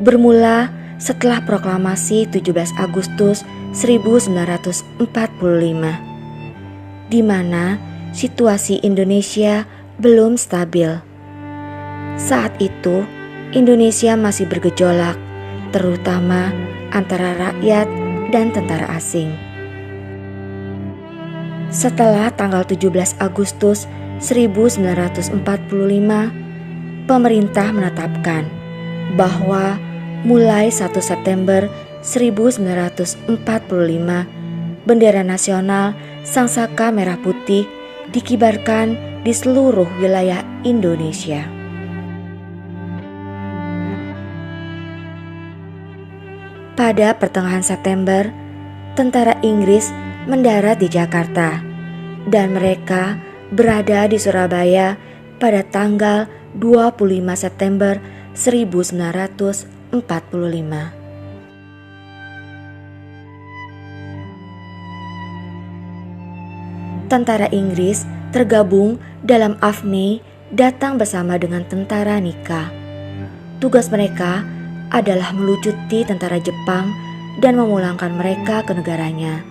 bermula setelah proklamasi 17 Agustus 1945, di mana situasi Indonesia belum stabil. Saat itu, Indonesia masih bergejolak, terutama antara rakyat dan tentara asing. Setelah tanggal 17 Agustus 1945, pemerintah menetapkan bahwa mulai 1 September 1945, bendera nasional Sangsaka Merah Putih dikibarkan di seluruh wilayah Indonesia. Pada pertengahan September, tentara Inggris mendarat di Jakarta dan mereka berada di Surabaya pada tanggal 25 September 1945. Tentara Inggris tergabung dalam AFNI datang bersama dengan tentara Nika. Tugas mereka adalah melucuti tentara Jepang dan memulangkan mereka ke negaranya,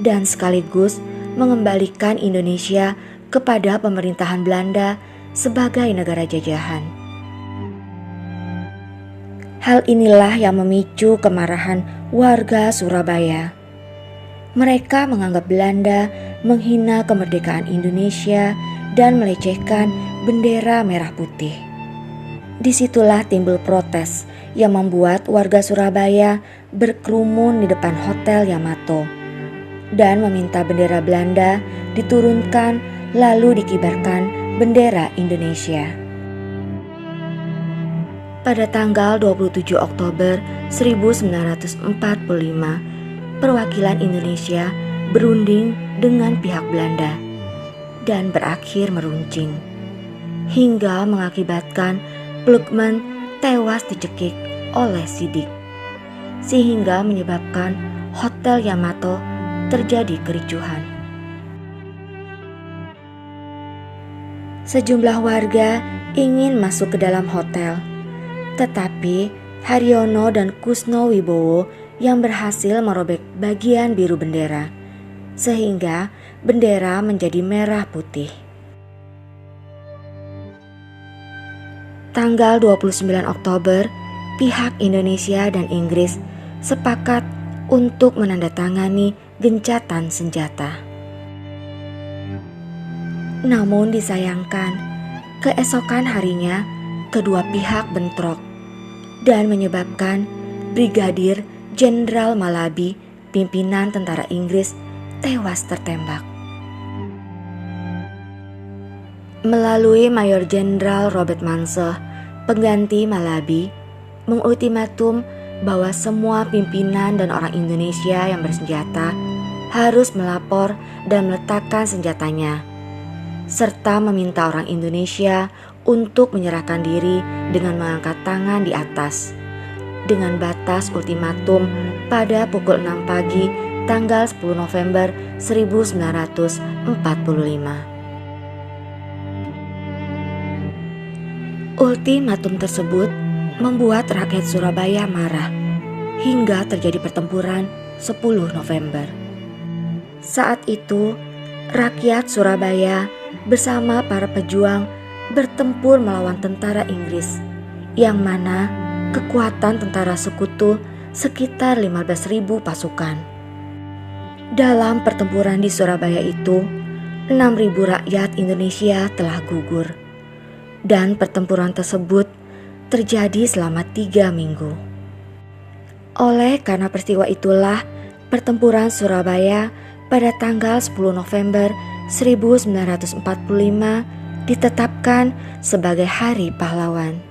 dan sekaligus mengembalikan Indonesia kepada pemerintahan Belanda sebagai negara jajahan. Hal inilah yang memicu kemarahan warga Surabaya. Mereka menganggap Belanda menghina kemerdekaan Indonesia dan melecehkan bendera merah putih. Disitulah timbul protes yang membuat warga Surabaya berkerumun di depan Hotel Yamato dan meminta bendera Belanda diturunkan lalu dikibarkan bendera Indonesia. Pada tanggal 27 Oktober 1945, perwakilan Indonesia berunding dengan pihak Belanda dan berakhir meruncing, hingga mengakibatkan Blukman tewas dicekik oleh Sidik, sehingga menyebabkan Hotel Yamato terjadi kericuhan. Sejumlah warga ingin masuk ke dalam hotel, tetapi Haryono dan Kusno Wibowo yang berhasil merobek bagian biru bendera, sehingga bendera menjadi merah putih. Tanggal 29 Oktober, pihak Indonesia dan Inggris sepakat untuk menandatangani gencatan senjata. Namun disayangkan, keesokan harinya kedua pihak bentrok dan menyebabkan Brigadir Jenderal Malabi, pimpinan tentara Inggris, tewas tertembak. Melalui Mayor Jenderal Robert Mansoh, pengganti Malabi, mengultimatum bahwa semua pimpinan dan orang Indonesia yang bersenjata harus melapor dan meletakkan senjatanya, serta meminta orang Indonesia untuk menyerahkan diri dengan mengangkat tangan di atas, dengan batas ultimatum pada pukul 6 pagi tanggal 10 November 1945. Ultimatum tersebut membuat rakyat Surabaya marah hingga terjadi pertempuran 10 November. Saat itu, rakyat Surabaya bersama para pejuang bertempur melawan tentara Inggris, yang mana kekuatan tentara sekutu sekitar 15.000 pasukan. Dalam pertempuran di Surabaya itu, 6.000 rakyat Indonesia telah gugur, dan pertempuran tersebut terjadi selama 3 minggu. Oleh karena peristiwa itulah, pertempuran Surabaya pada tanggal 10 November 1945 ditetapkan sebagai Hari Pahlawan.